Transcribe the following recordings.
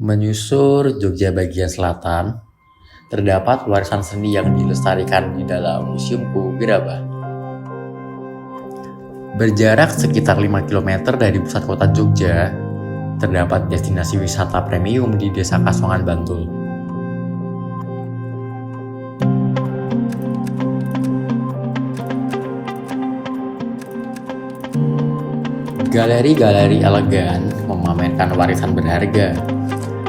Menyusur Jogja bagian selatan, terdapat warisan seni yang dilestarikan di dalam Museum Gerabah. Berjarak sekitar 5 km dari pusat kota Jogja, terdapat destinasi wisata premium di Desa Kasongan, Bantul. Galeri-galeri elegan memamerkan warisan berharga.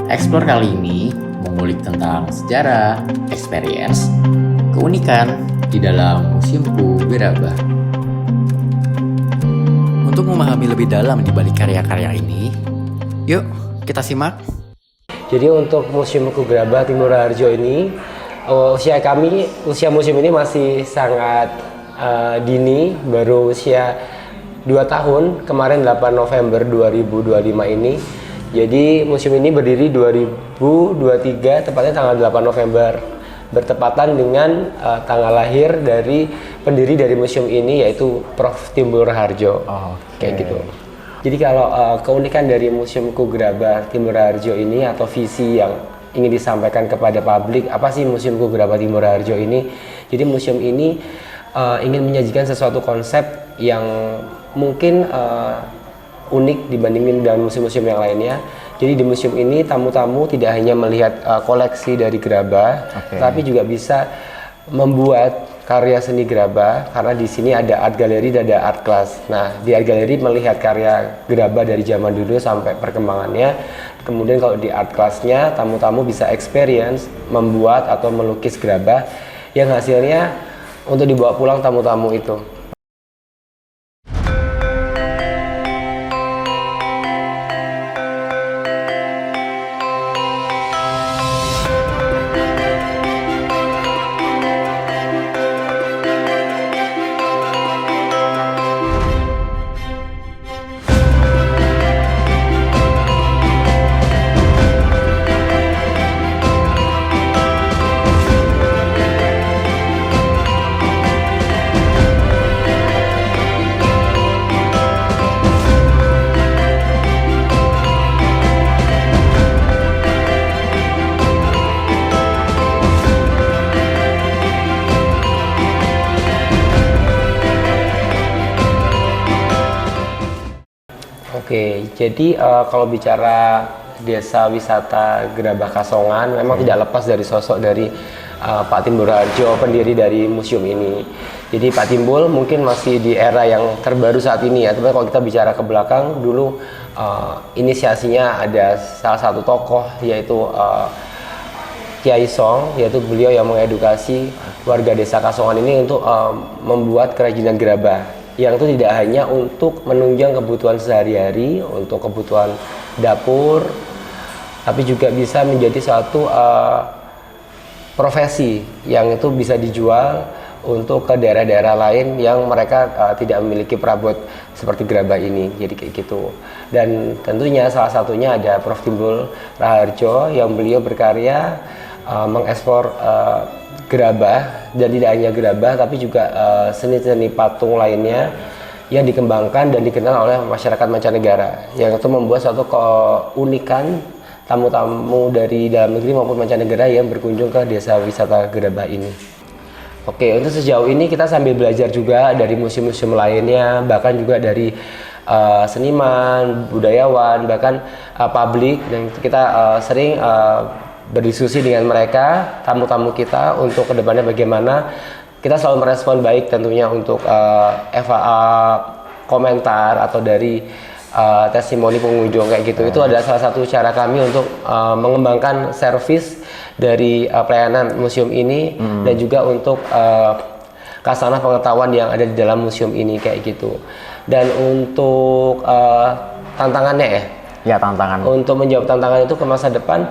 Explore kali ini mengulik tentang sejarah, experience, keunikan di dalam Museum Gerabah. Untuk memahami lebih dalam di balik karya-karya ini, yuk kita simak. Jadi untuk Museum Gerabah Timur Raharjo ini, usia museum ini masih sangat dini, baru usia 2 tahun, kemarin 8 November 2025 ini. Jadi museum ini berdiri 2023, tepatnya tanggal 8 November. Bertepatan dengan tanggal lahir dari pendiri dari museum ini, yaitu Prof. Timbul Raharjo. Kayak gitu. Jadi kalau keunikan dari Museum Gerabah Timur Raharjo ini atau visi yang ingin disampaikan kepada publik, apa sih Museum Gerabah Timur Raharjo ini? Jadi museum ini ingin menyajikan sesuatu konsep yang mungkin unik dibandingin dengan museum-museum yang lainnya. Jadi di museum ini tamu-tamu tidak hanya melihat koleksi dari gerabah, tapi juga bisa membuat karya seni gerabah, karena di sini ada art gallery dan ada art class. Nah, di art gallery melihat karya gerabah dari zaman dulu sampai perkembangannya. Kemudian kalau di art class-nya tamu-tamu bisa experience membuat atau melukis gerabah yang hasilnya untuk dibawa pulang tamu-tamu itu. Oke, jadi kalau bicara desa wisata Gerabah Kasongan memang tidak lepas dari sosok dari Pak Timbul Raharjo, pendiri dari museum ini. Jadi Pak Timbul mungkin masih di era yang terbaru saat ini ya, tapi kalau kita bicara ke belakang dulu inisiasinya ada salah satu tokoh yaitu Kiai Song, yaitu beliau yang mengedukasi warga desa Kasongan ini untuk membuat kerajinan gerabah yang itu tidak hanya untuk menunjang kebutuhan sehari-hari, untuk kebutuhan dapur, tapi juga bisa menjadi suatu profesi yang itu bisa dijual untuk ke daerah-daerah lain yang mereka tidak memiliki perabot seperti gerabah ini. Jadi kayak gitu. Dan tentunya salah satunya ada Prof. Timbul Raharjo yang beliau berkarya mengekspor gerabah, dan tidak hanya gerabah tapi juga seni-seni patung lainnya yang dikembangkan dan dikenal oleh masyarakat mancanegara, yang itu membuat suatu keunikan tamu-tamu dari dalam negeri maupun mancanegara yang berkunjung ke desa wisata gerabah ini. Oke, untuk sejauh ini kita sambil belajar juga dari museum-museum lainnya, bahkan juga dari seniman, budayawan, bahkan publik, dan kita sering berdiskusi dengan mereka, tamu-tamu kita, untuk kedepannya bagaimana. Kita selalu merespon baik tentunya untuk komentar atau dari testimoni pengunjung kayak gitu. Itu adalah salah satu cara kami untuk mengembangkan servis dari pelayanan museum ini dan juga untuk kasanah pengetahuan yang ada di dalam museum ini kayak gitu. Dan untuk tantangannya tantangan. Untuk menjawab tantangan itu ke masa depan,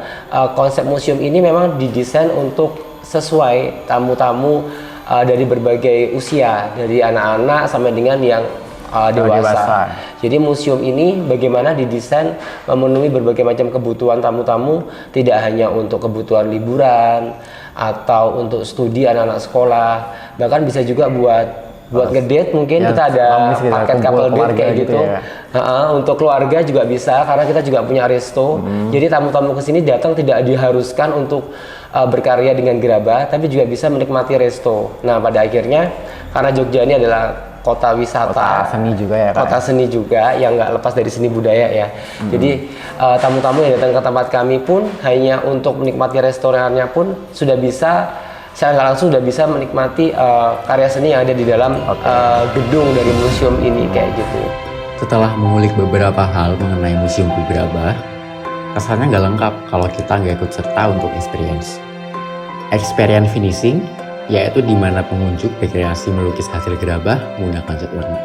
konsep museum ini memang didesain untuk sesuai tamu-tamu dari berbagai usia, dari anak-anak sampai dengan yang dewasa. Jadi museum ini bagaimana didesain memenuhi berbagai macam kebutuhan tamu-tamu, tidak hanya untuk kebutuhan liburan atau untuk studi anak-anak sekolah, bahkan bisa juga buat buat ngedate mungkin Ya, kita ada romis gitu, paket kumpul couple date keluarga kayak gitu gitu. ya. Untuk keluarga juga bisa karena kita juga punya resto. Jadi tamu-tamu kesini datang tidak diharuskan untuk berkarya dengan gerabah, tapi juga bisa menikmati resto. Nah pada akhirnya karena Jogja ini adalah kota wisata, Kota seni juga ya, Kak? kota seni juga yang nggak lepas dari seni budaya ya. Jadi tamu-tamu yang datang ke tempat kami pun hanya untuk menikmati restorannya pun sudah bisa secara nggak langsung sudah bisa menikmati karya seni yang ada di dalam gedung dari museum ini kayak gitu. Setelah mengulik beberapa hal mengenai Museum Bugrabah, rasanya nggak lengkap kalau kita nggak ikut serta untuk experience. Experience finishing, yaitu di mana pengunjung berkreasi melukis hasil gerabah menggunakan cat warna.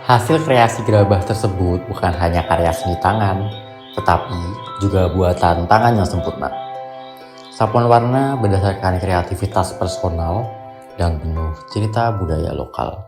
Hasil kreasi gerabah tersebut bukan hanya karya seni tangan, tetapi juga buatan tangan yang sempurna. Sapuan warna berdasarkan kreativitas personal dan penuh cerita budaya lokal.